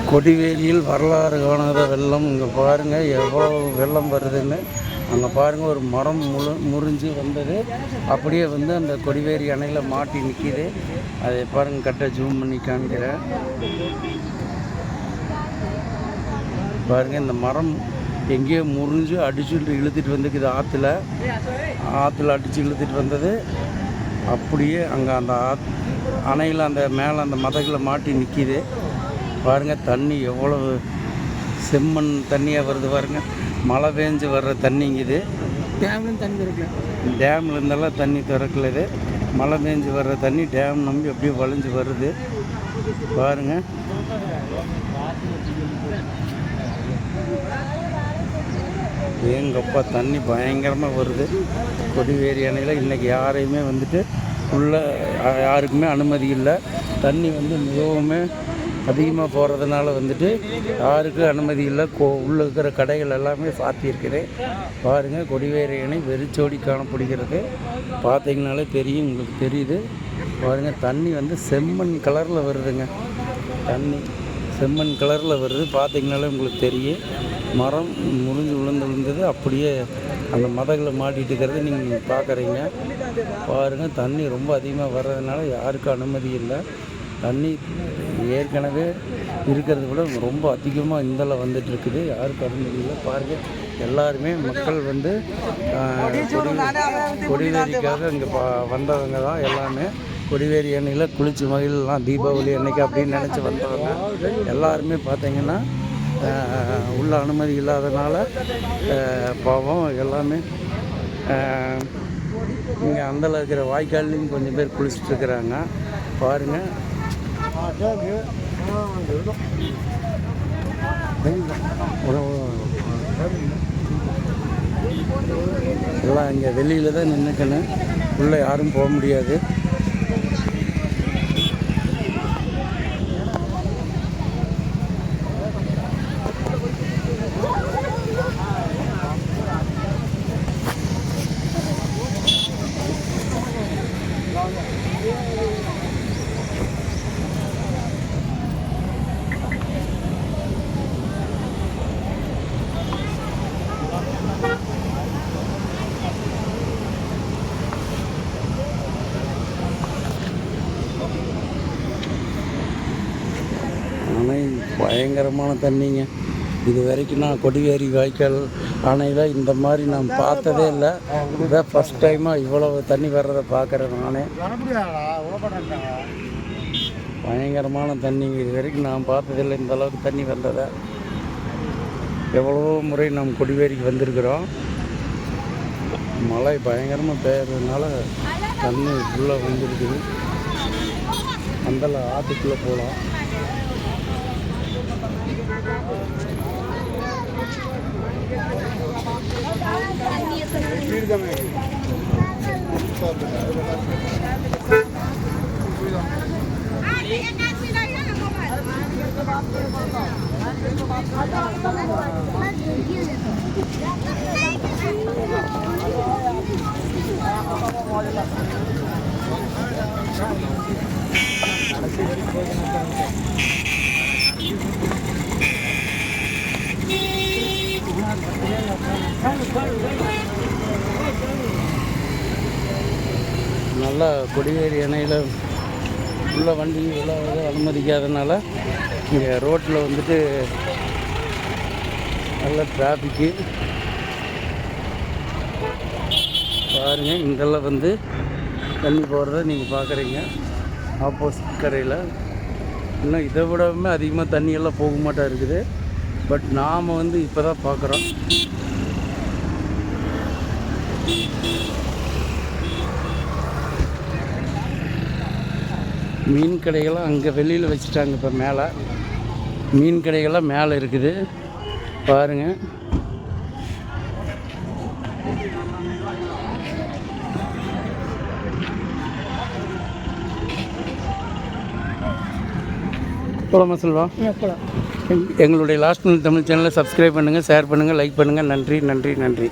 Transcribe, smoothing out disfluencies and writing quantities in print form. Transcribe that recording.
கொடிவேரியில் வரலாறு காணாத வெள்ளம். இங்கே பாருங்கள் எவ்வளோ வெள்ளம் வருதுன்னு. அங்கே பாருங்கள் ஒரு மரம் முறிஞ்சு வந்தது அப்படியே வந்து அந்த கொடிவேரி அணையில் மாட்டி நிற்கிது. அதை பாருங்கள், கட்ட ஜூம் பண்ணி காமிக்கிறேன். பாருங்கள், இந்த மரம் எங்கேயோ முறிஞ்சு அடிச்சுட்டு இழுத்துட்டு வந்துக்குது. ஆற்றுல அடித்து இழுத்துட்டு வந்தது அப்படியே அங்கே அந்த அணையில் அந்த மேலே அந்த மதகில் மாட்டி நிற்கிது. பாருங்கள், தண்ணி எவ்வளவு செம்மண் தண்ணியாக வருது பாருங்கள். மழை பெஞ்சு வர்ற தண்ணிங்குது. டேம்லேருந்து தண்ணி திறக்கல, டேமில் இருந்தெல்லாம் தண்ணி திறக்கல. இது மழை பெஞ்சு வர்ற தண்ணி டேம் நம்பி அப்படியே வளைஞ்சு வருது பாருங்கள். எங்கப்பா தண்ணி பயங்கரமாக வருது கொடிவேரி அணையில். இன்றைக்கி யாரையுமே வந்துட்டு உள்ளே யாருக்குமே அனுமதி இல்லை. தண்ணி வந்து மிகவும் அதிகமாக போகிறதுனால வந்துட்டு யாருக்கும் அனுமதி இல்லை. உள்ளே இருக்கிற கடைகள் எல்லாமே சாத்தியிருக்குது. பாருங்கள், கொடிவேரி அணை வெறிச்சோடி காணப்படுகிறது. பார்த்தீங்கனாலே தெரியும், உங்களுக்கு தெரியுது. பாருங்கள், தண்ணி வந்து செம்மண் கலரில் வருதுங்க. தண்ணி செம்மண் கலரில் வருது. பார்த்தீங்கனாலே உங்களுக்கு தெரியும். மரம் முறிஞ்சு விழுந்தது அப்படியே அந்த மதகில் மாட்டிகிட்டு இருக்கிறது நீங்கள் பார்க்குறீங்க. பாருங்கள், தண்ணி ரொம்ப அதிகமாக வர்றதுனால யாருக்கும் அனுமதி இல்லை. தண்ணி ஏற்கனவே இருக்கிறத விட ரொம்ப அதிகமாக இந்தல வந்துட்டுருக்குது. யாருக்கும் அனுமதி இல்லை. பாருங்கள், எல்லாருமே மக்கள் வந்து கொடிவேரிக்காக இங்கே வந்தவங்க தான் எல்லாமே. கொடிவேரி அணையில் குளிச்சு மகிழலாம் தீபாவளி அன்னைக்கு அப்படின்னு நினச்சி வந்தவங்க எல்லாருமே பார்த்திங்கன்னா உள்ள அனுமதி இல்லாதனால பாவம் எல்லாமே இங்கே அந்தல இருக்கிற வாய்க்கால்லையும் கொஞ்சம் பேர் குளிச்சுட்ருக்குறாங்க. பாருங்கள், எல்லாம் இங்கே வெளியில் தான் நின்றுக்கணும், உள்ளே யாரும் போக முடியாது. அணை பயங்கரமான தண்ணிங்க. இது வரைக்கும் நான் கொடிவேரி வாய்க்கால் அணையில் இந்த மாதிரி நான் பார்த்ததே இல்லை. இதுதான் ஃபஸ்ட் டைமாக இவ்வளோ தண்ணி வர்றதை பார்க்குறேன் நானே. பயங்கரமான தண்ணிங்க. இது வரைக்கும் நான் பார்த்ததில்லை இந்த அளவுக்கு தண்ணி வந்ததை. எவ்வளோ முறை நாம் கொடிவேரிக்கு வந்திருக்கிறோம். மழை பயங்கரமாக பெய்யறதுனால தண்ணி ஃபுல்லாக வந்துருக்குது. அந்தல ஆற்றுக்குள்ளே போகலாம். நல்லா கொடிவேரி அணையில் உள்ள வண்டி உள்ள அனுமதிக்காதனால இங்கே ரோட்டில் வந்துட்டு நல்ல டிராஃபிக்கு. பாருங்கள், இங்கெல்லாம் வந்து தண்ணி போகிறத நீங்கள் பார்க்குறீங்க. ஆப்போசிட் கரையில் இன்னும் இதை விடவுமே அதிகமாக தண்ணியெல்லாம் போக மாட்டா இருக்குது. பட் நாம் வந்து இப்போ தான் பார்க்குறோம். மீன் கடைகள்லாம் அங்கே வெளியில் வச்சுட்டாங்க. இப்போ மேலே மீன் கடைகள்லாம் மேலே இருக்குது பாருங்கள். போலாமா செல்வா? எங்களுடைய லாஸ்ட் மினிட் தமிழ் சேனலை சப்ஸ்கிரைப் பண்ணுங்கள், ஷேர் பண்ணுங்கள், லைக் பண்ணுங்கள். நன்றி நன்றி நன்றி.